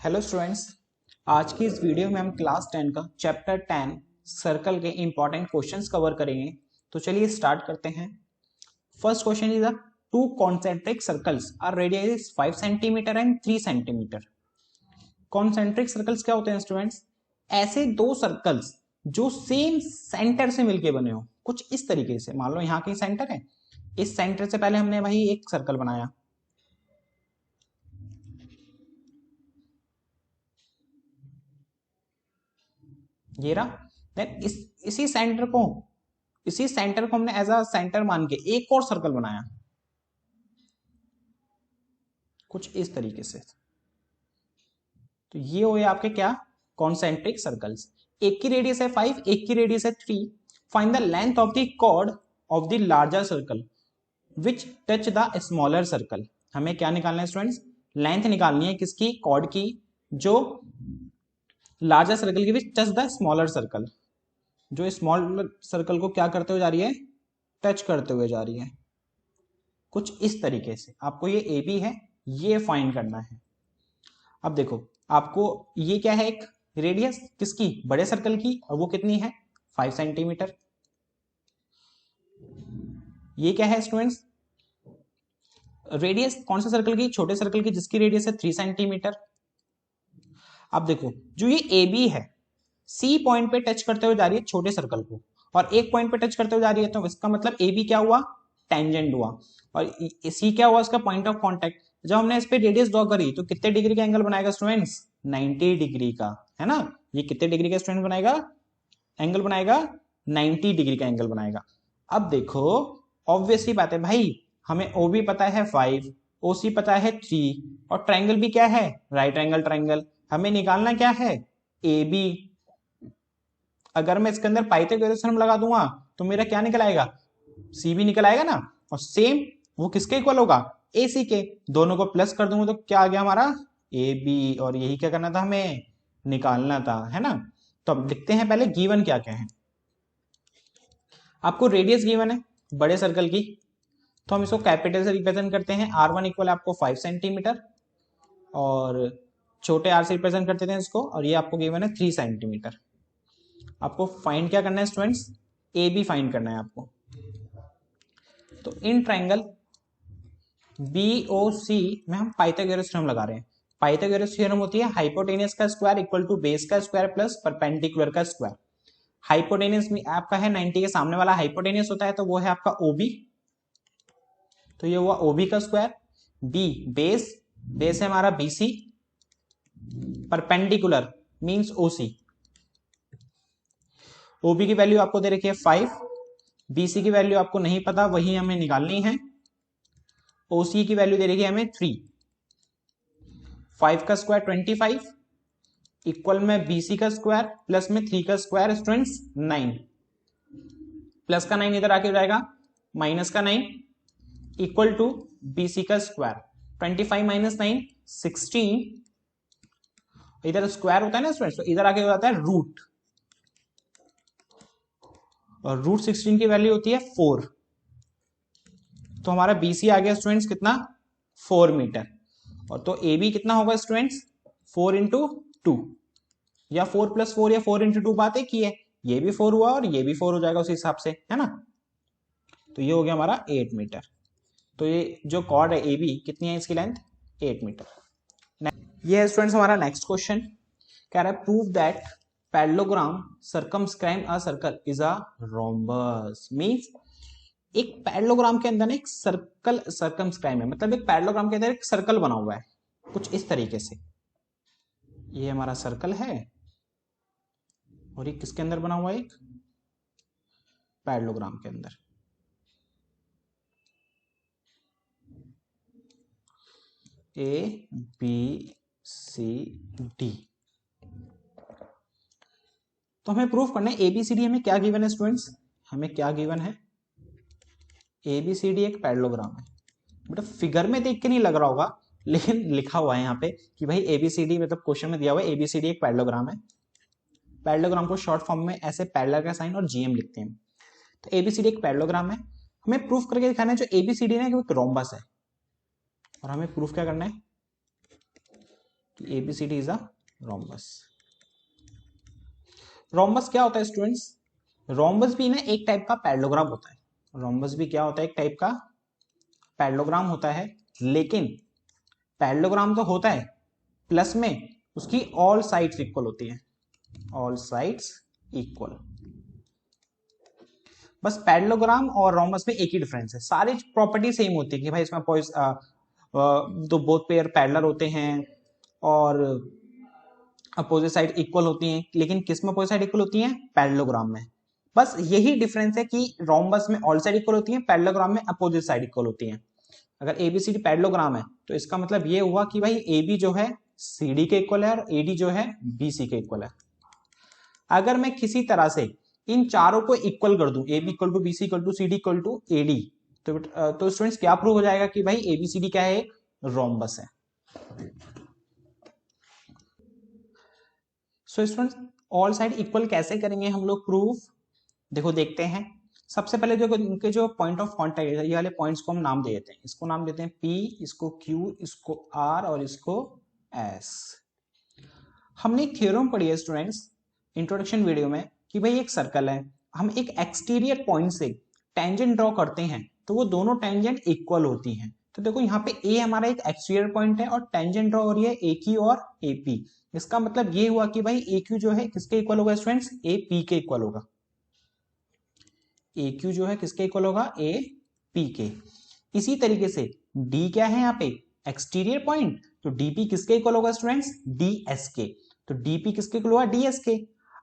Hello students, आज की इस वीडियो में हम क्लास 10 का चैप्टर 10 सर्कल के इंपॉर्टेंट क्वेश्चंस कवर करेंगे। तो चलिए स्टार्ट करते हैं। First question is two concentric circles are radius 5 centimetre and 3 centimetre. Concentric circles क्या होते हैं स्टूडेंट्स? ऐसे दो सर्कल्स जो सेम सेंटर से मिलके बने हो, कुछ इस तरीके से। मान लो यहाँ कहीं सेंटर है, इस सेंटर से पहले हमने भाई एक सर्कल बनाया, ये रहा। देन इसी सेंटर को हमने एज अ सेंटर मान के एक और सर्कल बनाया, कुछ इस तरीके से। तो ये हो आपके क्या? Concentric circles. एक की रेडियस है 5, एक की रेडियस है 3। Find the length of the chord of the larger circle which touch the smaller circle. हमें क्या निकालना है स्टूडेंट्स? लेंथ निकालनी है किसकी? कॉर्ड की, जो लार्जर सर्कल की विच टच द स्मॉलर सर्कल, जो स्मॉल सर्कल को क्या करते हुए जा रही है? टच करते हुए जा रही है, कुछ इस तरीके से। आपको ये ए बी है, ये फाइंड करना है। अब देखो, आपको ये क्या है? एक रेडियस किसकी? बड़े सर्कल की, और वो कितनी है? 5 सेंटीमीटर। ये क्या है स्टूडेंट्स? रेडियस कौन सा सर्कल की? छोटे सर्कल की, जिसकी रेडियस है 3 सेंटीमीटर। अब देखो, जो ये ए बी है, सी पॉइंट पे टच करते हुए जा रही है छोटे सर्कल को, और एक पॉइंट पे टच करते हुए जा रही है, तो इसका मतलब ए बी क्या हुआ? टेंजेंट हुआ। और सी क्या हुआ? इसका पॉइंट ऑफ कांटेक्ट। जब हमने इस पे रेडियस ड्रॉ करी, तो कितने डिग्री का एंगल बनाएगा स्टूडेंट्स? 90 डिग्री का, है ना। ये कितने डिग्री का स्टूडेंट बनाएगा? एंगल बनाएगा 90 डिग्री का एंगल बनाएगा। अब देखो, ऑब्वियसली बात है भाई, हमें ओ बी पता है 5, ओ सी पता है 3, और ट्राइंगल भी क्या है? Right angle triangle. हमें निकालना क्या है? A B. अगर मैं इसके अंदर पाइथागोरस थ्योरम लगा दूंगा, तो मेरा क्या निकल आएगा? सी भी निकल आएगा ना। और सेम वो किसके इक्वल होगा? ए सी के। दोनों को प्लस कर दूंगा तो क्या आ गया हमारा? A B. और यही क्या करना था हमें? निकालना था, है ना। तो अब लिखते हैं पहले गिवन क्या क्या है। आपको रेडियस गिवन है बड़े सर्कल की, तो हम इसको कैपिटल से रिप्रेजेंट करते हैं। R1 इक्वल आपको 5 सेंटीमीटर, और छोटे r से रिप्रेजेंट करते हैं इसको, और ये आपको गिवन है 3 सेंटीमीटर। आपको फाइंड क्या करना है स्टूडेंट्स? ए बी फाइंड करना है आपको। तो इन ट्राइंगल बी ओ सी में हम पाइथागोरस थ्योरम लगा रहे हैं। पाइथागोरस थ्योरम होती है हाइपोटेनस का स्क्वायर इक्वल टू बेस का स्क्वायर प्लस परपेंडिकुलर का स्क्वायर। हाइपोटेनस में आपका है 90 के सामने वाला हाइपोटेनस होता है, तो वो है आपका ओबी। तो ये हुआ ओबी का स्क्वायर। बी बेस, बेस है हमारा बीसी। परपेंडिकुलर मींस ओसी। ओबी की वैल्यू आपको दे रखी है 5, बीसी की वैल्यू आपको नहीं पता, वही हमें निकालनी है। ओसी की वैल्यू दे रखी है हमें 3। 5 का स्क्वायर 25 इक्वल में बीसी का स्क्वायर प्लस में 3 का स्क्वायर स्टूडेंट्स 9। प्लस का 9 इधर आके हो जाएगा, माइनस का 9 इक्वल टू बीसी का स्क्वायर। 25 माइनस 9 16। इधर स्क्वायर होता है ना स्टूडेंट्स, तो इधर आके हो जाता है रूट, और रूट 16 की वैल्यू होती है 4। तो हमारा बीसी आ गया स्टूडेंट्स कितना? 4 मीटर। और तो ए बी कितना होगा स्टूडेंट्स? 4 इंटू 2, या 4 प्लस 4 या 4 इंटू 2, बात एक ही है। ये भी 4 हुआ और ये भी 4 हो जाएगा उस हिसाब से, है ना। तो ये हो गया हमारा 8 मीटर। तो ये जो कॉर्ड है ए बी, कितनी है इसकी लेंथ? 8 मीटर। ये है स्टूडेंट्स हमारा नेक्स्ट क्वेश्चन। कह रहा है prove that parallelogram circumscribe a circle is a rhombus. Means एक पैरेललोग्राम के अंदर एक सर्कल सर्कमस्क्राइब है, मतलब एक पैरेललोग्राम के अंदर एक सर्कल बना हुआ है, कुछ इस तरीके से। ये हमारा सर्कल है, और ये किसके अंदर बना हुआ है? एक पैरेललोग्राम के अंदर। A B C D. तो हमें प्रूफ करना है एबीसीडी। हमें क्या गिवन है स्टूडेंट्स? हमें क्या गिवन है? एबीसीडी एक पैरेललोग्राम है। बेटा फिगर में देख के नहीं लग रहा होगा, लेकिन लिखा हुआ है यहाँ पे कि भाई एबीसीडी, मतलब क्वेश्चन में दिया हुआ है एबीसीडी एक पैरेललोग्राम है। पैरेललोग्राम को शॉर्ट फॉर्म में ऐसे पैरेलल का साइन और जीएम लिखते हैं। तो एबीसीडी एक पैरेललोग्राम है। हमें प्रूफ करके दिखाना है जो एबीसीडी है एक रोम्बस है। और हमें प्रूफ क्या करना है? ABCD is a rhombus. Rhombus क्या होता है स्टूडेंट्स? रोम्बस भी ना एक टाइप का पैरेललोग्राम होता है। रोम्बस भी क्या होता है? एक टाइप का पैरेललोग्राम होता है, लेकिन पैरेललोग्राम तो होता है, प्लस में उसकी ऑल साइड्स इक्वल होती है, ऑल साइड्स इक्वल। बस पैरेललोग्राम और रोम्बस में एक ही डिफरेंस है, सारी प्रॉपर्टी सेम होती है कि भाई इसमें तो बोथ पेयर पैरेलल होते हैं और अपोजिट साइड इक्वल होती हैं, लेकिन किस में अपोजिट साइड इक्वल होती हैं? पैरेललोग्राम में। बस यही डिफरेंस है कि रोम्बस में ऑल साइड इक्वल होती है, पैरेललोग्राम में अपोजिट साइड इक्वल होती है। अगर एबीसीडी पैरेललोग्राम है तो इसका मतलब ये हुआ कि भाई AB जो है CD के इक्वल है और AD जो है BC के इक्वल है। अगर मैं किसी तरह से इन चारों को इक्वल कर दूं, AB equal to BC equal to CD equal to AD, तो स्टूडेंट्स क्या प्रूव हो जाएगा कि भाई ABCD क्या है? रोम्बस है। So students all side equal कैसे करेंगे हम लोग प्रूफ? देखो देखते हैं। सबसे पहले जो इनके जो पॉइंट ऑफ कांटेक्ट है, ये वाले पॉइंट्स को हम नाम दे देते हैं। इसको नाम देते हैं P, इसको Q, इसको R और इसको S। हमने एक थ्योरम पढ़ी है स्टूडेंट्स इंट्रोडक्शन वीडियो में कि भाई एक सर्कल है, हम एक एक्सटीरियर पॉइंट से टेंजेंट ड्रॉ करते हैं तो वो दोनों टेंजेंट इक्वल होती हैं। तो देखो यहाँ पे A हमारा एक एक्सटीरियर पॉइंट है और टेंजेंट ड्रॉ हो रही है AQ और AP। इसका मतलब ये हुआ कि भाई AQ जो है किसके इक्वल होगा स्टूडेंट्स? AP के इक्वल होगा। AQ जो है किसके इक्वल होगा? AP के। इसी तरीके से D क्या है यहाँ पे? एक्सटीरियर पॉइंट, तो DP किसके इक्वल होगा स्टूडेंट्स? DS के। तो DP किसके इक्वल होगा? DS के।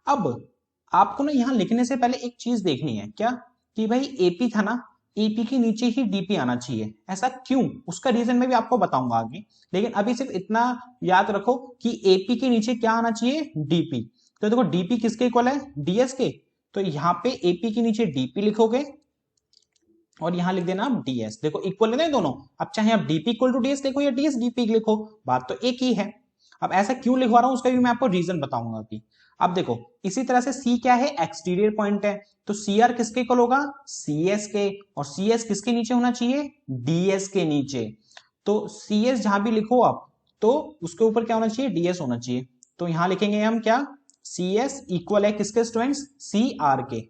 अब आपको ना यहां लिखने से पहले एक चीज देखनी है, क्या? कि भाई AP था ना, AP के नीचे ही DP आना चाहिए। ऐसा क्यों? उसका रीजन मैं भी आपको बताऊंगा आगे, लेकिन अभी सिर्फ इतना याद रखो कि AP के नीचे क्या आना चाहिए? DP। तो देखो DP किसके इक्वल है? DS के। तो यहाँ पे AP के नीचे DP लिखोगे और यहां लिख देना आप DS। देखो इक्वल है दोनों। अब चाहे आप DP इक्वल टू DS लिखो या DS DP लिखो, बात तो एक ही है। अब ऐसा क्यों लिखवा रहा हूं उसका भी मैं आपको रीजन बताऊंगा अभी। अब देखो इसी तरह से C क्या है? एक्सटीरियर पॉइंट है, तो CR किसके इक्वल होगा? CS के। और CS किसके नीचे होना चाहिए? DS के नीचे। तो CS जहां भी लिखो आप तो उसके ऊपर क्या होना चाहिए? DS होना चाहिए। तो यहां लिखेंगे हम क्या? CS इक्वल है किसके स्टूडेंट्स? CR के।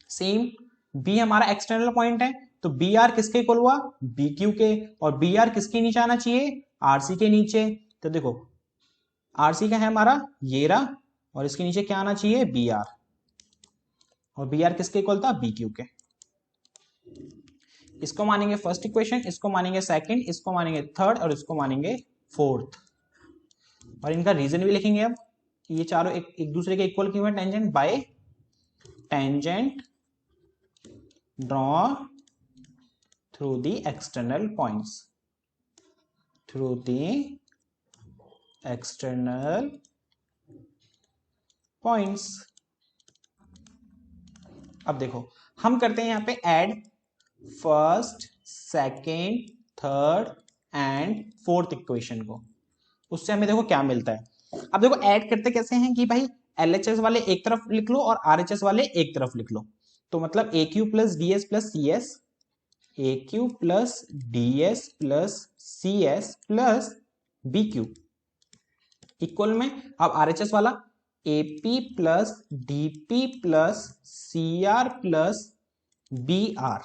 सेम B हमारा एक्सटर्नल पॉइंट है, तो BR किसके इक्वल हुआ? BQ के। और BR किसके नीचे आना चाहिए? RC के नीचे। तो देखो RC का है हमारा ये रहा और इसके नीचे क्या आना चाहिए? BR। और BR किसके इक्वल था? BQ के। इसको मानेंगे फर्स्ट इक्वेशन, इसको मानेंगे सेकंड, इसको मानेंगे थर्ड और इसको मानेंगे फोर्थ। और इनका रीजन भी लिखेंगे अब कि ये चारों एक दूसरे के इक्वल क्यों है? Tangent bye tangent draw through the external points, through the external points। अब देखो हम करते हैं यहाँ पे add first, second, third and fourth equation को। उससे हमें देखो क्या मिलता है। अब देखो ऐड करते कैसे हैं कि भाई LHS वाले एक तरफ लिख लो और RHS वाले एक तरफ लिख लो। तो मतलब AQ plus DS plus CS, AQ plus DS plus CS plus BQ equal में अब RHS वाला AP plus DP plus CR plus BR।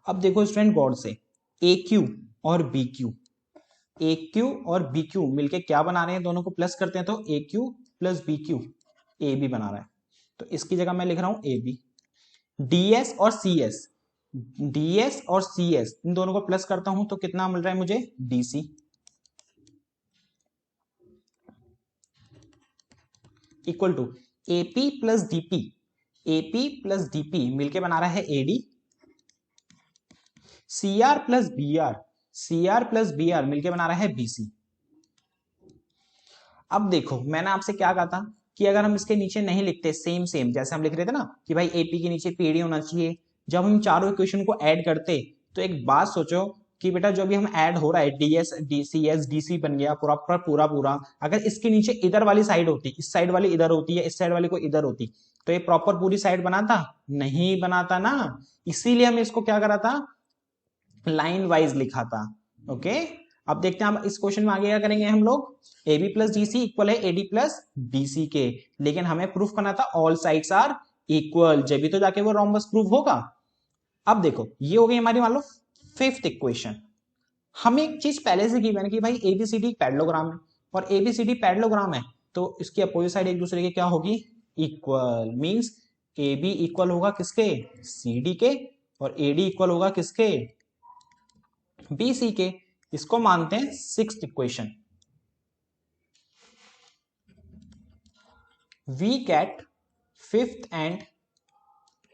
अब देखो स्टूडेंट गौर से, AQ और BQ, AQ और BQ मिलके क्या बना रहे हैं? दोनों को प्लस करते हैं तो AQ प्लस BQ AB बना रहा है। तो इसकी जगह मैं लिख रहा हूं AB। DS और CS, DS और CS इन दोनों को प्लस करता हूं तो कितना मिल रहा है मुझे? DC। Equal to AP plus DP, AP plus DP मिलके बना रहा है AD। CR plus BR, CR plus BR मिलके बना रहा है BC। अब देखो मैंने आपसे क्या कहा था कि अगर हम इसके नीचे नहीं लिखते सेम सेम जैसे हम लिख रहे थे ना कि भाई AP के नीचे PD होना चाहिए, जब हम चारों इक्वेशन को ऐड करते तो एक बात सोचो कि बेटा जो भी हम ऐड हो रहा है DS DCS DC बन गया प्रॉपर पूरा, अगर इसके नीचे इधर वाली साइड होती, इस साइड वाली इधर होती है, इस साइड वाली को इधर होती, तो ये प्रॉपर पूरी साइड बनाता? नहीं बनाता ना। इसीलिए हम इसको क्या करा था? लाइन वाइज लिखा था। ओके अब देखते हैं हम इस क्वेश्चन में आगे क्या करेंगे हम लोग। A B plus D C equal है A D plus D C के, लेकिन हमें प्रूफ करना था ऑल साइड्स आर इक्वल, जब भी तो जाके वो रोम्बस प्रूफ होगा। अब देखो ये हो गई हमारी मान लो फिफ्थ इक्वेशन। हमें एक चीज पहले से गिवन है कि भाई एबीसीडी पैरेललोग्राम है, और एबीसीडी पैरेललोग्राम है तो इसकी अपोजिट साइड एक दूसरे के क्या होगी, equal. Means A B equal होगा किसके, सी डी के, और ए डी इक्वल होगा किसके, बी सी के। इसको मानते हैं sixth equation. We get fifth and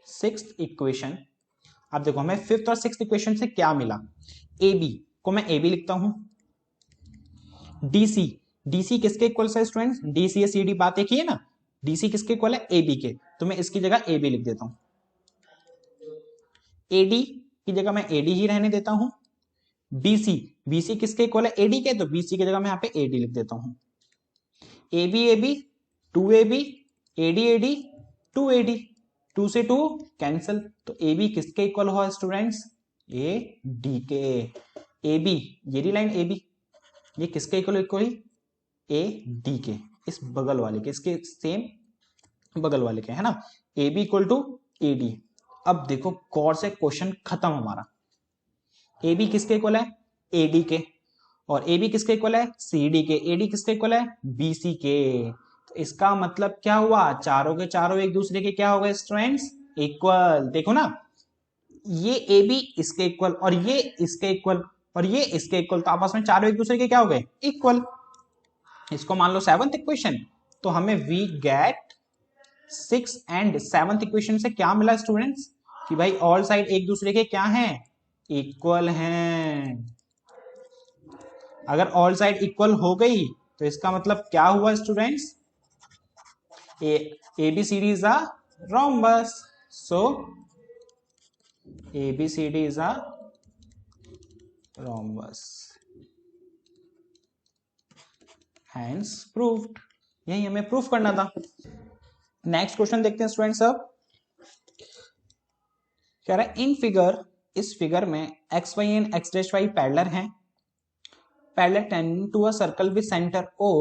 sixth equation. अब देखो हमें फिफ्थ और सिक्स्थ इक्वेशन से क्या मिला, ए बी को मैं ए बी लिखता हूं, डीसी, डीसी किसके इक्वल है स्टूडेंट्स, डीसी या सी डी बात एक ही है ना, डीसी किसके इक्वल है, ए बी के, तो मैं इसकी जगह ए बी लिख देता हूं। एडी की जगह मैं एडी ही रहने देता हूं। बीसी, बीसी किसके इक्वल है, एडी के, तो बीसी की जगह मैं यहां पे एडी लिख देता हूं। A B two A B, AD AD two AD, two से टू कैंसल, तो ए बी किसके इक्वल हुआ स्टूडेंट्स, ए डी के। ए बी ये लाइन ए बी ये किसके इक्वल, ए डी के, इस बगल वाले के, इसके सेम बगल वाले के, है ना, A B equal to A D. अब देखो गौर से क्वेश्चन खत्म हमारा। ए बी किसके इक्वल है, ए डी के, और ए बी किसके इक्वल है, सी डी के, ए डी किसके इक्वल है, बी सी के। तो इसका मतलब क्या हुआ, चारों के चारों एक दूसरे के क्या हो गए स्टूडेंट्स, इक्वल। देखो ना, ये ए बी इसके इक्वल, और ये इसके इक्वल, और ये इसके इक्वल, तो आपस में चारों एक दूसरे के क्या हो गए, इक्वल। इसको मान लो सेवंथ इक्वेशन। तो हमें we get six and seventh equation से क्या मिला स्टूडेंट्स, कि भाई ऑल साइड एक दूसरे के क्या हैं, इक्वल हैं। अगर ऑल साइड इक्वल हो गई तो इसका मतलब क्या हुआ students, ABCD is a rhombus. So ABCD is a rhombus. Hence proved. यही हमें प्रूफ करना था। नेक्स्ट क्वेश्चन देखते हैं स्टूडेंट्स। अब कह रहा है इन फिगर, इस फिगर में X Y and X dash Y parallel हैं, parallel tangent to a circle with centre O,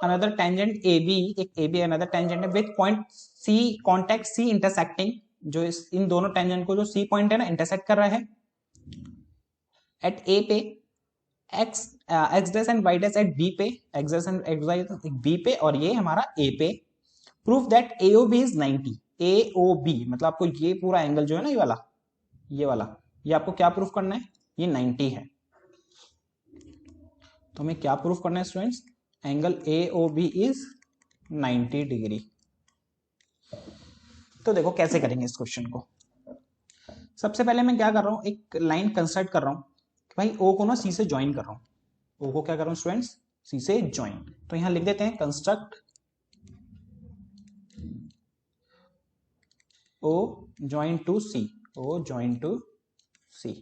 another tangent AB, एक AB another tangent है with point C, contact C intersecting, जो इन दोनों टेंजेंट को जो C point है ना इंटरसेक्ट कर रहा है एट A पे, x dash and y dash at B पे, x dash and xy B पे, और ये हमारा A पे। Proof that AOB is 90, AOB मतलब आपको ये पूरा एंगल जो है ना, ये वाला, ये वाला, ये आपको क्या प्रूफ करना है, ये 90 है। तो हमें क्या प्रूफ करना है students, angle AOB is 90 degree. तो देखो कैसे करेंगे इस क्वेश्चन को। सबसे पहले मैं क्या कर रहा हूं, एक लाइन कंस्ट्रक्ट कर रहा हूं कि भाई O को ना C से ज्वाइन कर रहा हूं, O को क्या कर रहा हूं स्टूडेंट्स, C से ज्वाइन। तो यहां लिख देते हैं construct O join to C, O join to C।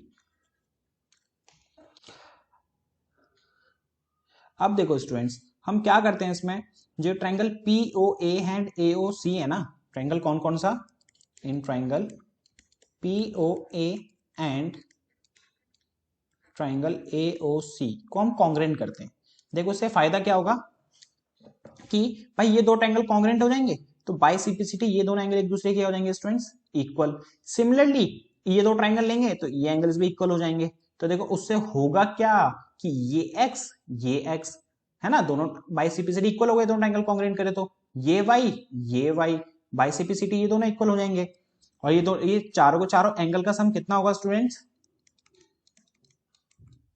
अब देखो स्टूडेंट्स, हम क्या करते हैं इसमें, जो ट्रायंगल POA एंड AOC है ना, ट्रायंगल कौन कौन सा, in triangle POA and triangle AOC को हम कॉन्ग्रेंट करते हैं। देखो इससे फायदा क्या होगा कि भाई ये दो ट्रायंगल कॉन्ग्रेंट हो जाएंगे, तो बाय सिंप्लिसिटी ये दोनों एंगल एक दूसरे के हो जाएंगे स्टूडेंट्स, इक्वल। सिमिलरली ये दो ट्रायंगल लेंगे तो ये एंगल्स भी इक्वल हो जाएंगे। तो देखो उससे होगा क्या कि ये x है ना, दोनों बाय सिंप्लिसिटी इक्वल हो गए, दोनों ट्रायंगल कॉन्ग्रेंट करे तो ये y बाय सिंप्लिसिटी ये दोनों इक्वल हो जाएंगे। और ये चारों को चारों एंगल का सम कितना होगा स्टूडेंट्स,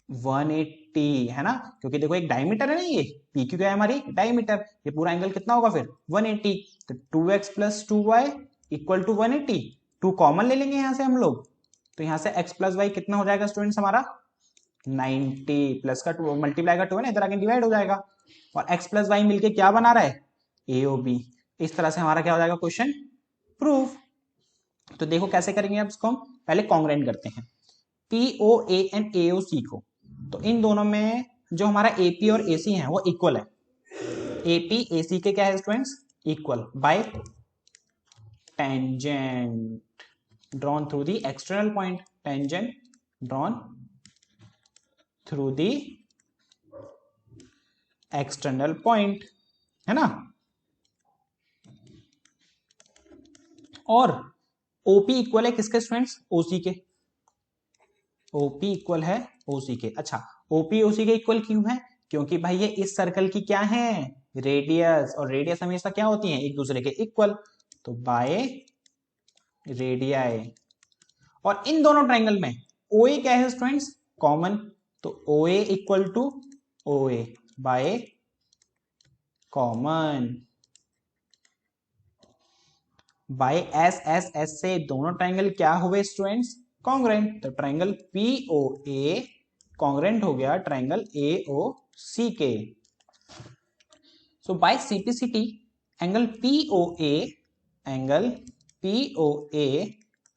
180 है ना, क्योंकि देखो एक डायमीटर है ना, ये PQ क्या है हमारी डायमीटर, ये पूरा एंगल कितना होगा फिर 180। तो 2x plus 2y equal to 180, 2 common ले लेंगे यहां से हम लोग, तो यहां से x प्लस वाई कितना हो जाएगा स्टूडेंट्स हमारा 90, प्लस का 2 मल्टीप्लाई का 2 है ना, इधर आके डिवाइड हो जाएगा, और x प्लस वाई मिलके क्या बना रहा है AOB। इस तरह से हमारा क्या हो जाएगा क्वेश्चन प्रूफ। तो देखो कैसे करेंगे अब इसको, हम पहले कॉन्ग्रेंट करते हैं POA एंड AOC को। तो इन दोनों में जो हमारा AP और AC है वो इक्वल है, AP AC के क्या है students equal, bye tangent drawn through the external point, tangent drawn through the external point, है ना। और ओपी इक्वल है किसके स्टूडेंट्स, ओसी के। ओपी इक्वल है ओसी के। अच्छा, ओपी ओसी के इक्वल क्यों है, क्योंकि भाई ये इस सर्कल की क्या है, रेडियस, और रेडियस हमेशा क्या होती है, एक दूसरे के इक्वल, तो बाय रेडियाई। और इन दोनों ट्रायंगल में ओए क्या है स्टूडेंट्स, कॉमन, तो OA equal to OA by common, by S S S से दोनों ट्रायंगल क्या हुए स्टूडेंट्स, कॉन्ग्रेंट, तो ट्रायंगल पीओए कॉन्ग्रेंट हो गया ट्रायंगल एओसी के। So by simplicity angle POA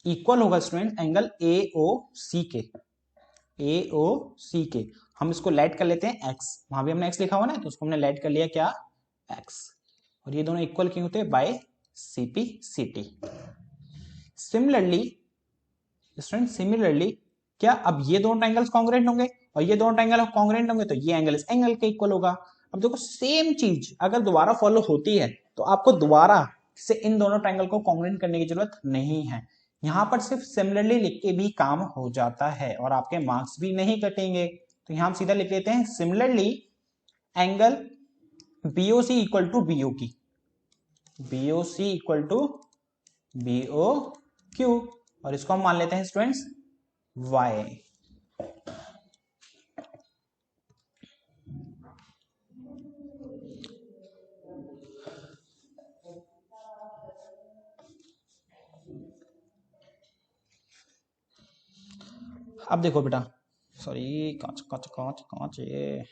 equal होगा स्टूडेंट एंगल एओसी के। एओसी के हम इसको लेट कर लेते हैं एक्स, वहां भी हमने एक्स लिखा हुआ ना, तो उसको हमने लेट कर लिया क्या, एक्स। और ये दोनों इक्वल क्यों होते हैं, by CPCT. Similarly student, similarly क्या अब ये दोनों ट्रायंगल्स कॉन्ग्रेंट होंगे और ये दोनों ट्रायंगल कॉन्ग्रेंट होंगे, तो ये एंगल इस एंगल के इक्वल होगा। अब देखो सेम चीज अगर दोबारा फॉलो होती है तो आपको दोबारा से इन दोनों ट्रायंगल को कॉन्ग्रेंट करने की जरूरत नहीं है, यहां पर सिर्फ सिमिलरली लिख के भी काम हो जाता है और आपके मार्क्स भी नहीं कटेंगे। तो यहां हम सीधा लिख लेते हैं similarly angle BOC equal to BOQ, BOC equal to BOQ, और इसको हम मान लेते हैं स्टूडेंट्स y। अब देखो बेटा, सॉरी कांच कांच कांच कांच ये,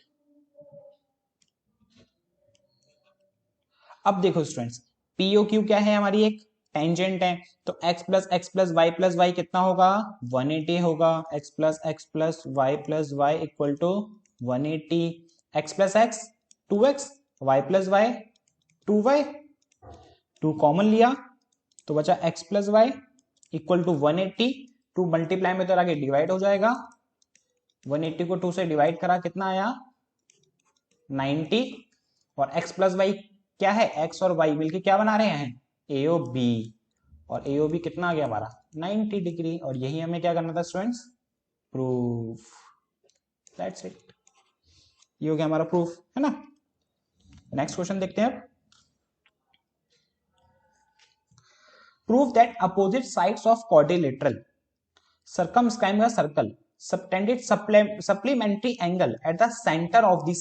अब देखो स्टूडेंट्स, पीओ क्यू क्या है, हमारी एक टेंजेंट है, तो x प्लस वाई कितना होगा, 180 होगा, x plus Y equal to 180, x plus X 2x, y plus Y 2y, 2 common लिया तो बचा x plus Y equal to 180, 2 multiply में तो आगे डिवाइड हो जाएगा, 180 को 2 से डिवाइड करा कितना आया 90, और x प्लस वाई क्या है, x और y मिलके क्या बना रहे हैं, एओ बी, और एओ बी कितना आ गया हमारा 90 डिग्री, और यही हमें क्या करना था स्टूडेंट्स, प्रूफ, दैट्स इट, ये हो गया हमारा प्रूफ, है ना। नेक्स्ट क्वेश्चन देखते हैं अब, proof that opposite sides of quadrilateral circumscribe a circle subtended supplementary angle at the center of the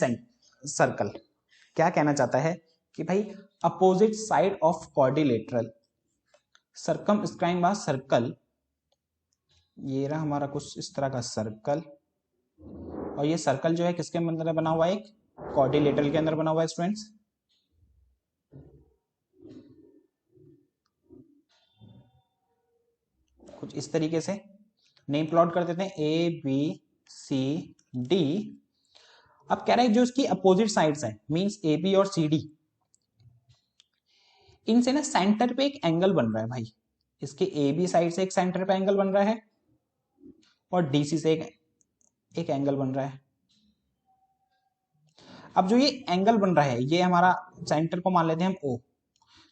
circle। क्या कहना चाहता है कि भाई opposite side of quadrilateral circumscribe a circle, ये रहा हमारा कुछ इस तरह का सर्कल, और ये सर्कल जो है किसके अंदर बना हुआ है, एक क्वाड्रिलेटरल के अंदर बना हुआ है स्टूडेंट्स। कुछ इस तरीके से नेम प्लॉट कर देते हैं ए बी सी डी। अब कह रहे हैं जो इसकी अपोजिट साइड्स हैं मींस ए बी और सी डी, इनसे ना सेंटर पे एक एंगल बन रहा है भाई, इसके ए बी साइड से एक सेंटर पे एंगल बन रहा है और डीसी से एक एंगल बन रहा है। अब जो ये एंगल बन रहा है ये हमारा सेंटर को मान लेते हैं हम ओ,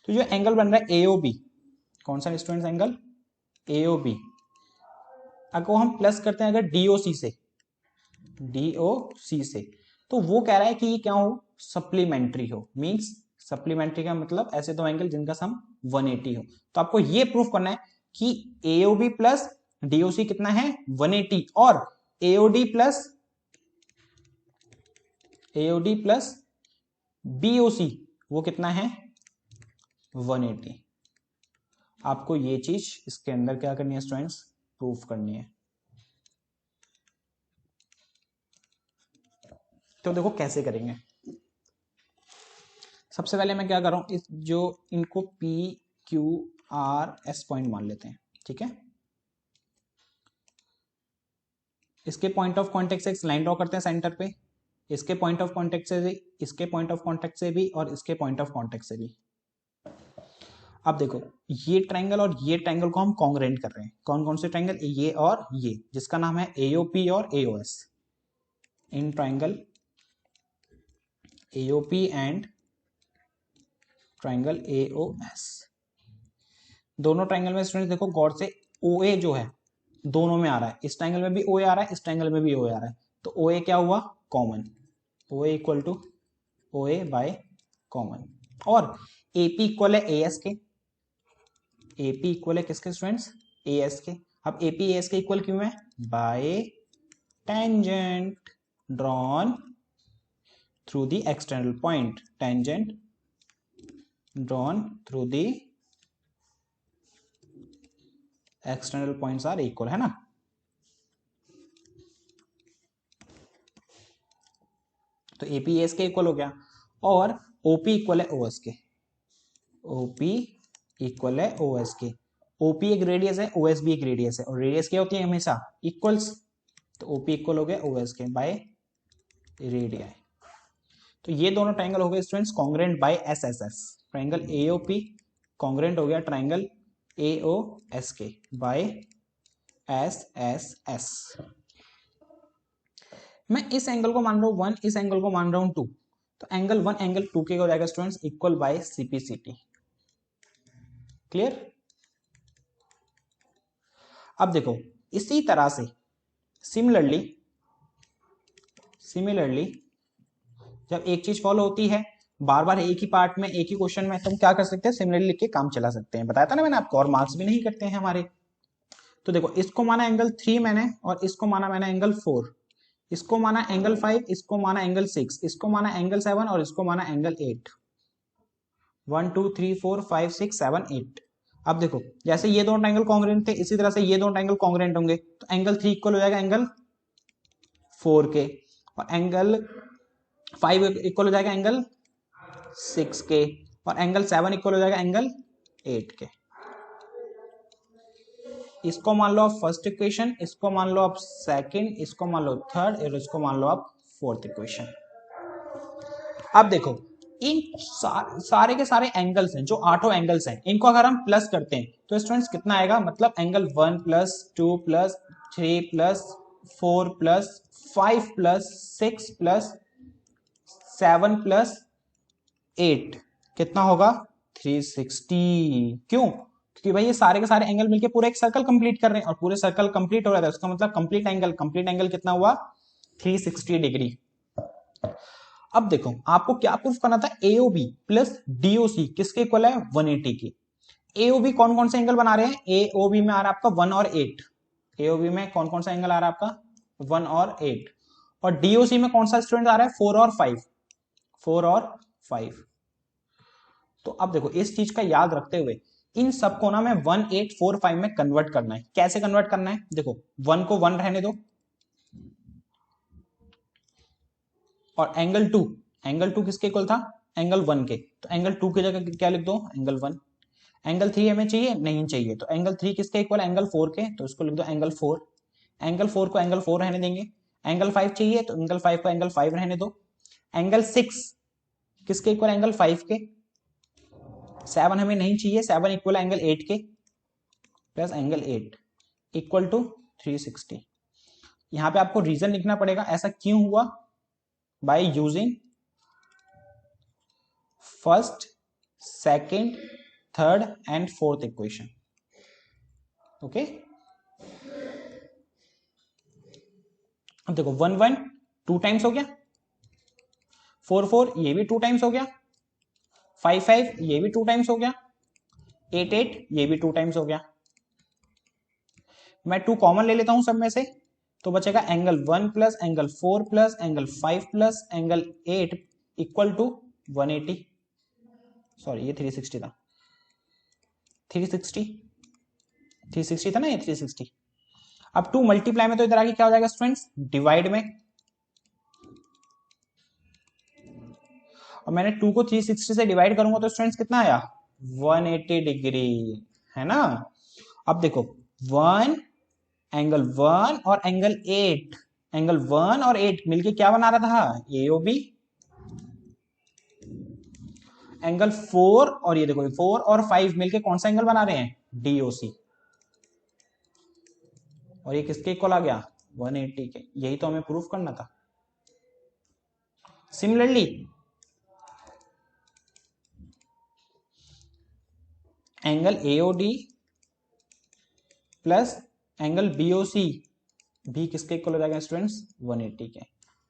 तो जो एंगल बन रहा है एओ बी, कौन सा स्टूडेंट्स एंगल एओ बी, अगर हम प्लस करते हैं अगर डीओसी से, तो वो कह रहा है कि ये क्या हो, सप्लीमेंट्री हो, मींस सप्लीमेंट्री का मतलब ऐसे दो एंगल जिनका सम 180 हो। तो आपको ये प्रूफ करना है कि एओबी प्लस डीओसी कितना है 180, और एओडी प्लस बीओसी वो कितना है 180। आपको ये चीज इसके अंदर क्या करनी है स्टूडेंट्स, प्रूफ करनी है। तो देखो कैसे करेंगे, सबसे पहले मैं क्या कर रहा हूं, इस जो इनको P Q R S point मान लेते हैं, ठीक है। इसके पॉइंट ऑफ कांटेक्ट से एक लाइन ड्रॉ करते हैं सेंटर पे, इसके पॉइंट ऑफ कांटेक्ट से भी, इसके पॉइंट ऑफ कांटेक्ट से भी, और इसके पॉइंट ऑफ कांटेक्ट से भी। अब देखो ये ट्रायंगल और ये ट्रायंगल को हम कॉन्ग्रेंट कर रहे हैं, कौन कौन से ट्रायंगल, ये और ये, जिसका नाम है एओपी और AOS. In triangle AOP and triangle AOS। दोनों ट्राइंगल में स्टूडेंट देखो गौर से, OA जो है दोनों में आ रहा है, इस ट्राइंगल में भी OA आ रहा है, इस ट्राइंगल में भी OA आ रहा है, तो OA क्या हुआ, common, OA equal to OA by common. और AP इक्वल है AS के, AP इक्वल है किसके स्टूडेंट्स, AS के। अब AP AS के इक्वल क्यों है, by tangent drawn through the external point, tangent drawn through the external points are equal, है ना। तो AP AS के इक्वल हो गया, और OP इक्वल है OS के, OP इक्वल है OS के। OP एक रेडियस है, OS भी एक रेडियस है, और रेडियस क्या होती है हमेशा इक्वल्स, तो OP इक्वल हो गया OS के बाय रेडियस। तो ये दोनों ट्राइंगल हो गए students congruent by SSS, triangle AOP congruent हो गया ट्राइंगल AOS के बाय SSS। मैं इस एंगल को मान रहा हूं 1, इस एंगल को मान रहा हूं 2, तो एंगल 1 एंगल 2 के हो जाएगा students equal bye CPCT। Clear. अब देखो इसी तरह से सिमिलरली जब एक चीज फॉलो होती है बार बार एक ही पार्ट में एक ही क्वेश्चन में, तो हम क्या कर सकते हैं, सिमिलरली लिख के काम चला सकते हैं, बताया था ना मैंने आपको, और मार्क्स भी नहीं करते हैं हमारे। तो देखो इसको माना एंगल 3 मैंने, और इसको माना मैंने एंगल 4, इसको माना एंगल 5, इसको माना एंगल 6, इसको माना एंगल 7, और इसको माना एंगल 8। 1 2 3 4 5 6 7 8। अब देखो जैसे ये दोनों ट्रायंगल कॉन्ग्रुएंट थे, इसी तरह से ये दोनों ट्रायंगल कॉन्ग्रुएंट होंगे, तो एंगल 3 इक्वल हो जाएगा एंगल 4 के, और एंगल 5 इक्वल हो जाएगा एंगल 6 के, और एंगल 7 इक्वल हो जाएगा एंगल 8 के। इसको मान लो आप फर्स्ट इक्वेशन, इसको मान लो आप सेकंड, इसको मान लो थर्ड, और इसको मान लो आप फोर्थ इक्वेशन। अब देखो इन सारे के सारे एंगल्स हैं, जो 8 एंगल्स हैं, इनको अगर हम प्लस करते हैं तो स्टूडेंट्स कितना आएगा, मतलब angle 1 plus 2 plus 3 plus 4 plus 5 plus 6 plus 7 plus 8 कितना होगा 360। क्यों, क्योंकि भाई ये सारे के सारे एंगल मिलके पूरा एक सर्कल कंप्लीट कर रहे हैं, और पूरे सर्कल कंप्लीट हो रहा है, उसका मतलब कंप्लीट एंगल कितना हुआ 360 डिग्री। अब देखो आपको क्या प्रूफ करना था, AOB प्लस DOC किसके इक्वल है 180 की। AOB कौन कौन से एंगल बना रहे हैं, AOB में आ रहा है आपका 1 और 8, AOB में कौन कौन सा एंगल आ रहा है आपका 1 और 8, और DOC में कौन सा स्टूडेंट आ रहा है 4 और 5, 4 और 5। तो अब देखो इस चीज का याद रखते हुए इन सबको ना मैं 1 8 4 5 में कन्वर्ट करना है। कैसे कन्वर्ट करना है, देखो 1 को 1 रहने दो, और एंगल 2 किसके इक्वल था एंगल 1 के, तो एंगल 2 की जगह क्या लिख दो एंगल 1। एंगल 3 हमें चाहिए नहीं चाहिए, तो एंगल 3 किसके इक्वल एंगल 4 के, तो इसको लिख दो एंगल 4। एंगल 4 को एंगल 4 रहने देंगे। एंगल 5 चाहिए तो एंगल 5 को एंगल 5 रहने दो। एंगल 6 किसके इक्वल एंगल 5 के। 7 हमें नहीं चाहिए, 7 इक्वल एंगल 8 के, प्लस एंगल 8 इक्वल टू 360। यहां पे आपको रीजन लिखना पड़ेगा ऐसा क्यों हुआ, by using first second third and fourth equation. Okay, अब देखो 1 1 2 टाइम्स हो गया, 4 4 ये भी 2 टाइम्स हो गया, 5 5 ये भी 2 टाइम्स हो गया, 8 8 ये भी 2 टाइम्स हो गया। मैं 2 कॉमन ले लेता हूं सब में से, तो बचेगा angle 1 plus angle 4 plus angle 5 plus angle 8 equal to 180। Sorry ये 360 था, 360 था ना ये 360। अब 2 मल्टीप्लाई में तो इधर आगे क्या हो जाएगा स्टूडेंट्स डिवाइड में, और मैंने 2 को 360 से डिवाइड करूंगा तो स्टूडेंट्स कितना आया 180 डिग्री, है ना। अब देखो 1 एंगल 1 और एंगल 8, एंगल 1 और 8 मिलके क्या बना रहा था AOB। एंगल 4 और ये देखो 4 और 5 मिलके कौन सा एंगल बना रहे हैं DOC, और ये किसके इक्वल आ गया 180 के। यही तो हमें प्रूफ करना था। Similarly angle AOD plus angle BOC भी किसके इक्वल हो जाएगा स्टूडेंट्स 180 के।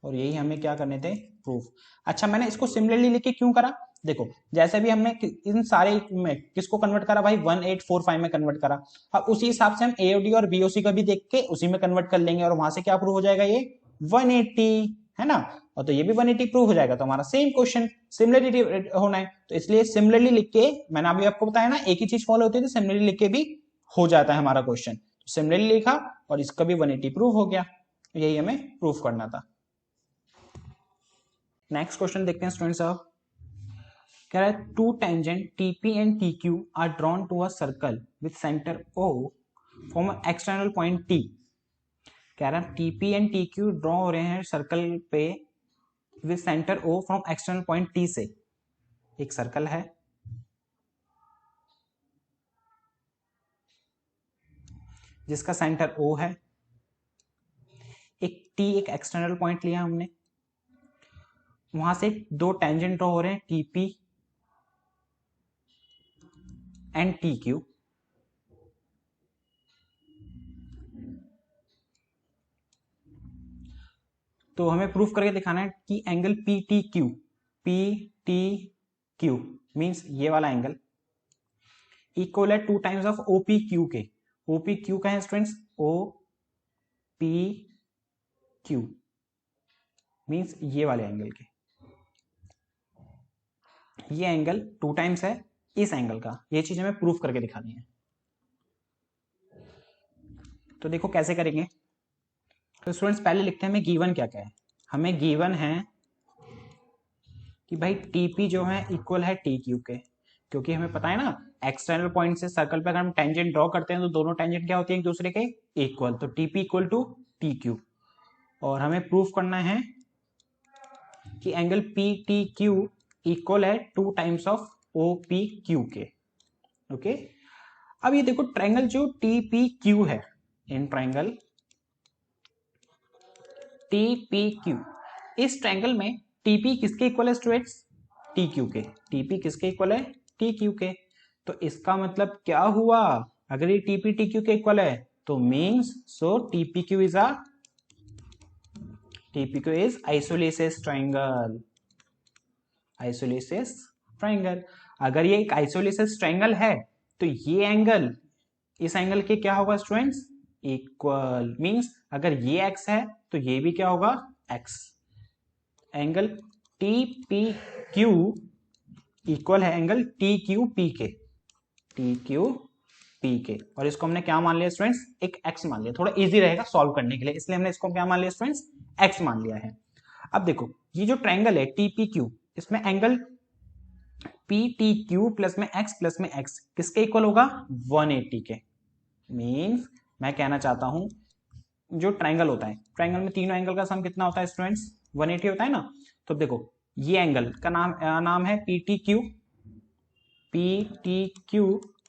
और यही हमें क्या करने थे प्रूफ। अच्छा मैंने इसको सिमिलरली लिख के क्यों करा, देखो जैसे भी हमने इन सारे में किसको कन्वर्ट करा भाई 1845 में कन्वर्ट करा, अब उसी हिसाब से हम AOD और BOC का भी देख के उसी में कन्वर्ट कर लेंगे और वहां से क्या प्रूव हो जाएगा ये 180 है ना, और तो ये भी 180 प्रूव हो जाएगा। तो हमारा सेम क्वेश्चन सिमिलरिटी होना है, तो इसलिए सिमिलरली लिख के मैंने अभी आपको बताया ना एक ही चीज फॉलो होती है तो सिमिलरली लिख के भी हो जाता है हमारा क्वेश्चन। सिमिलरली लिखा और इसका भी 180 प्रूव हो गया, यही हमें प्रूफ करना था। नेक्स्ट क्वेश्चन देखते हैं स्टूडेंट्स। अब कह रहा है two tangent TP and TQ are drawn to a circle with centre O from external point T। कह रहा है TP एंड TQ ड्रॉ हो रहे हैं सर्कल पे with centre O from external point T से। एक सर्कल है, जिसका सेंटर O है, एक T एक एक्सटर्नल पॉइंट लिया हमने, वहां से दो टेंजेंट ड्रॉ हो रहे हैं TP एंड TQ। तो हमें प्रूफ करके दिखाना है कि एंगल PTQ मींस ये वाला एंगल इक्वल है 2 टाइम्स ऑफ OPQ के। OPQ का है स्टूडेंट्स OPQ मींस ये वाले एंगल के, ये एंगल 2 टाइम्स है इस एंगल का। ये चीज हमें प्रूफ करके दिखानी है। तो देखो कैसे करेंगे। तो स्टूडेंट्स पहले लिखते हैं हमें गिवन क्या क्या है। हमें गिवन है कि भाई TP जो है इक्वल है TQ के, क्योंकि हमें पता है ना एक्सटर्नल पॉइंट से सर्कल पे अगर हम टेंजेंट ड्रॉ करते हैं तो दोनों टेंजेंट क्या होती है एक दूसरे के इक्वल, तो TP इक्वल टू TQ। और हमें प्रूफ करना है कि एंगल PTQ इक्वल है 2 टाइम्स ऑफ OPQ के। ओके, अब ये देखो ट्रायंगल जो TPQ है, इन ट्रायंगल TPQ, इस ट्रायंगल में TP किसके इक्वल है स्टूडेंट्स TQ के। TP किसके इक्वल है TQ के। तो इसका मतलब क्या हुआ, अगर ये TP TQ के इक्वल है तो means so TPQ is isosceles triangle. Isosceles triangle, अगर ये एक आइसोलेसिस ट्रायंगल है तो ये एंगल इस एंगल के क्या होगा स्टूडेंट्स इक्वल, मींस अगर ये x है तो ये भी क्या होगा x। एंगल TPQ इक्वल है एंगल TQP के, TQP के। और इसको हमने क्या मान लिया स्टूडेंट्स एक x मान लिया, थोड़ा इजी रहेगा सॉल्व करने के लिए, इसलिए हमने इसको क्या मान लिया स्टूडेंट्स x मान लिया है। अब देखो ये जो ट्रायंगल है TPQ, इसमें एंगल PTQ प्लस में x प्लस में x किसके इक्वल होगा 180 के। मींस मैं कहना चाहता हूं जो ट्रायंगल होता है, ट्रायंगल में तीनों एंगल का सम कितना होता है स्टूडेंट्स 180 होता है ना। तो देखो ये एंगल का नाम है PTQ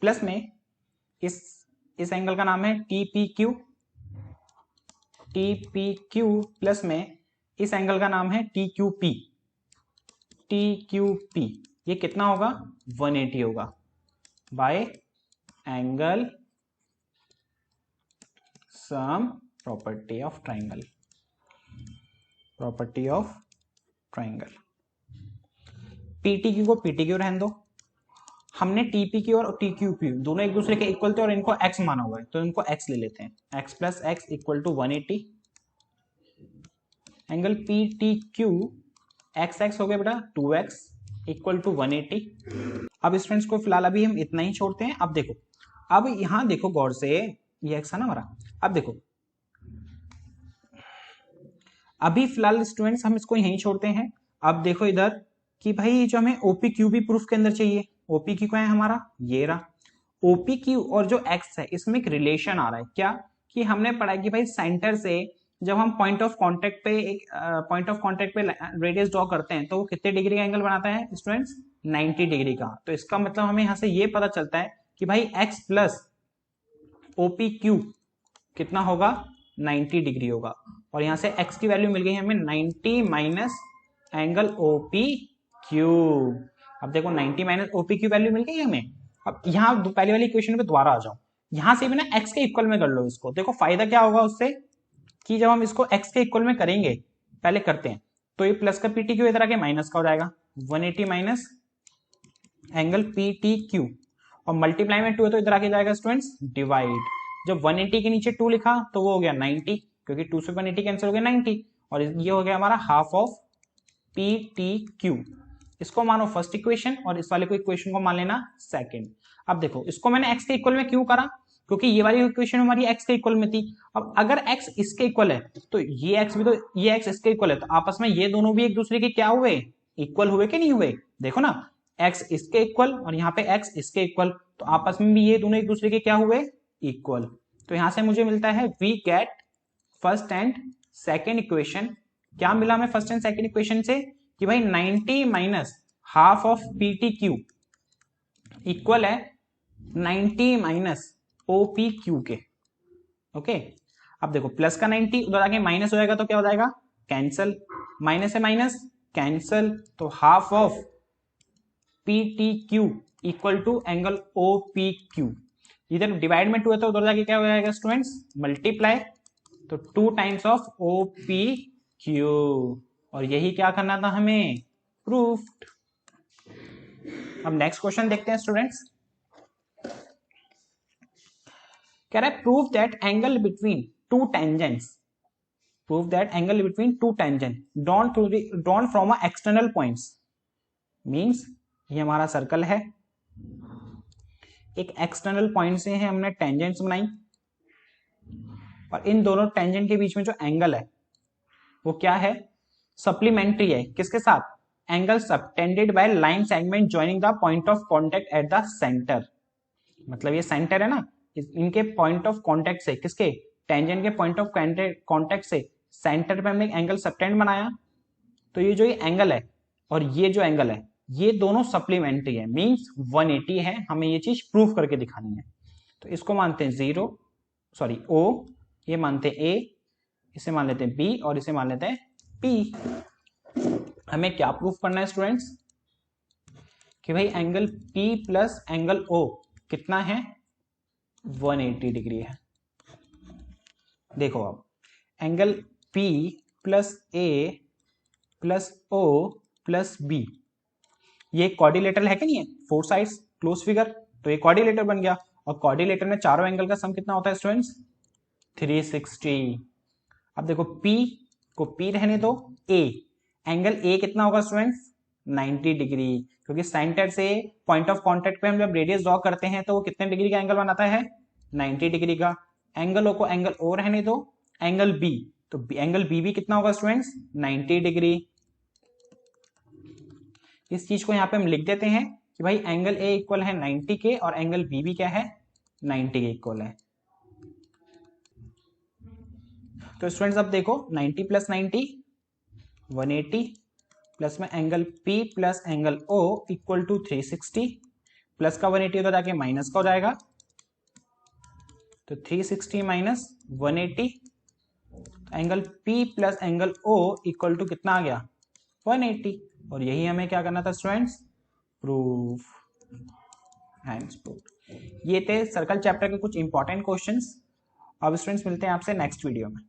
प्लस में इस एंगल का नाम है TPQ प्लस में इस एंगल का नाम है TQP। ये कितना होगा 180 होगा bye angle sum property of triangle. PTQ को PTQ रहने दो, हमने TPQ और TQP दोनों एक दूसरे के इक्वल थे और इनको x माना हुआ है तो इनको x ले लेते हैं, x plus x equal to 180। Angle PTQ x हो गया बेटा 2x इक्वल टू 180। अब स्टूडेंट्स को फिलहाल अभी हम इतना ही छोड़ते हैं। अब देखो, अब यहां देखो गौर से, ये x है ना हमारा। अब देखो अभी फिलहाल स्टूडेंट्स हम इसको यहीं छोड़ते हैं। अब देखो इधर कि भाई जो हमें OPQ भी प्रूफ के अंदर चाहिए, OPQ क्या है हमारा ये रहा। OPQ और जो x है इसमें एक रिलेशन आ रहा है, क्या कि हमने पढ़ा है कि भाई सेंटर से जब हम पॉइंट ऑफ कांटेक्ट पे रेडियस ड्रॉ करते हैं तो वो कितने डिग्री का एंगल बनाता है स्टूडेंट्स 90 डिग्री का। तो इसका मतलब हमें यहां से ये पता चलता है कि भाई x प्लस OPQ कितना होगा 90 डिग्री होगा। और यहां से x की वैल्यू मिल गई हमें 90 माइनस एंगल OPQ। अब देखो 90 माइनस OPQ वैल्यू मिल गई हमें, अब यहाँ पहले वाली इक्वेशन पे दोबारा आ जाओ, यहां से भी ना x के इक्वल में कर लो इसको। देखो फायदा क्या होगा उससे कि जब हम इसको x के इक्वल में करेंगे, पहले करते हैं, तो ये प्लस का पीटी क्यू इधर आके माइनस का हो जाएगा, 180 माइनस एंगल पीटी क्यू, और मल्टीप्लाई में 2 है तो इधर आके जाएगा स्टूडेंट्स डिवाइड। जब 180 के नीचे 2 लिखा तो वो हो गया 90, क्योंकि 2 से 180 कैंसिल हो गया 90, और ये हो गया हमारा half of P T Q. इसको मानो फर्स्ट इक्वेशन और इस वाले को इक्वेशन को मान लेना सेकंड। अब देखो इसको मैंने x के इक्वल में क्यों करा, क्योंकि ये वाली इक्वेशन हमारी x के इक्वल में थी। अब अगर x इसके इक्वल है तो ये x भी, तो ये x इसके इक्वल है, तो आपस में ये दोनों भी एक दूसरे के क्या हुए, इक्वल हुए कि नहीं हुए। देखो ना x इसके इक्वल और यहाँ पे x इसके इक्वल, तो आपस में भी ये दोनों एक दूसरे के क्या हुए, इक्वल। तो यहां से मुझे मिलता है we get first and second equation. क्या मिला हमें फर्स्ट एंड सेकेंड इक्वेशन से कि भाई 90 minus half of P T Q equal है 90 माइनस ओपी क्यू के। ओके, अब देखो प्लस का 90 उधर आके माइनस हो जाएगा तो क्या हो जाएगा, कैंसल, माइनस से माइनस कैंसल, तो half of P T Q equal to angle O P Q. इधर डिवाइड में 2 है तो उधर जाके क्या हो जाएगा स्टूडेंट्स, मल्टीप्लाई, तो 2 times of O P Q, और यही क्या करना था हमें, प्रूफ्ड। अब नेक्स्ट क्वेश्चन देखते हैं स्टूडेंट्स। कह रहा है prove that angle between two tangents, prove that angle between two tangent drawn from a external points. Means ये हमारा सर्कल है, एक एक्सटर्नल पॉइंट से है हमने टेंजेंट्स बनाई, और इन दोनों टेंजेंट के बीच में जो एंगल है वो क्या है, सप्लीमेंट्री है, किसके साथ, angle subtended by line segment joining the point of contact at the centre. मतलब ये सेंटर है ना, इनके पॉइंट ऑफ कांटेक्ट से, किसके, टेंजेंट के पॉइंट ऑफ कांटेक्ट से सेंटर पे हमने एंगल सबटेंड बनाया, तो ये जो ये एंगल है और ये जो एंगल है ये दोनों सप्लीमेंट्री है, मींस 180 है, हमें ये चीज प्रूव करके दिखानी है। तो इसको मानते हैं O, ये मानते हैं A, इसे मान लेते हैं B और इसे मान लेते हैं P। हमें क्या प्रूफ करना है स्टूडेंट्स कि भाई angle P plus angle O कितना है, 180 डिग्री है। देखो अब angle P plus A plus O plus B, ये क्वाड्रिलेटरल है कि नहीं है, 4 साइड्स क्लोज फिगर, तो ये क्वाड्रिलेटर बन गया, और क्वाड्रिलेटर में चारों एंगल का सम कितना होता है स्टूडेंट्स, 360। अब देखो P को P रहने दो, A, एंगल A कितना होगा स्टूडेंट्स, 90 डिग्री, क्योंकि सेंटर से पॉइंट ऑफ कांटेक्ट पे हम जब रेडियस ड्रॉ करते हैं तो वो कितने डिग्री का एंगल बनाता है, 90 डिग्री का। एंगल O को एंगल O रहने दो, एंगल B, तो एंगल B भी कितना होगा स्टूडेंट्स, 90 डिग्री। इस चीज को यहाँ पे हम लिख देते हैं कि भाई एंगल A इक्वल है 90 के और एंगल B भी क्या है, 90 के इक्वल है। तो स्टूडेंट्स अब देखो 90 प्लस 90 180, प्लस में angle P plus angle O equal to 360, plus का 180 उधर जाके माइनस का हो जाएगा, तो 360 minus 180, angle P plus angle O equal to कितना आ गया, 180, और यही हमें क्या करना था स्टूडेंट्स, प्रूफ, हैंड्स प्रूफ। ये थे सर्कल चैप्टर के कुछ इंपॉर्टेंट क्वेश्चंस। अब स्टूडेंट्स मिलते हैं आपसे नेक्स्ट वीडियो में।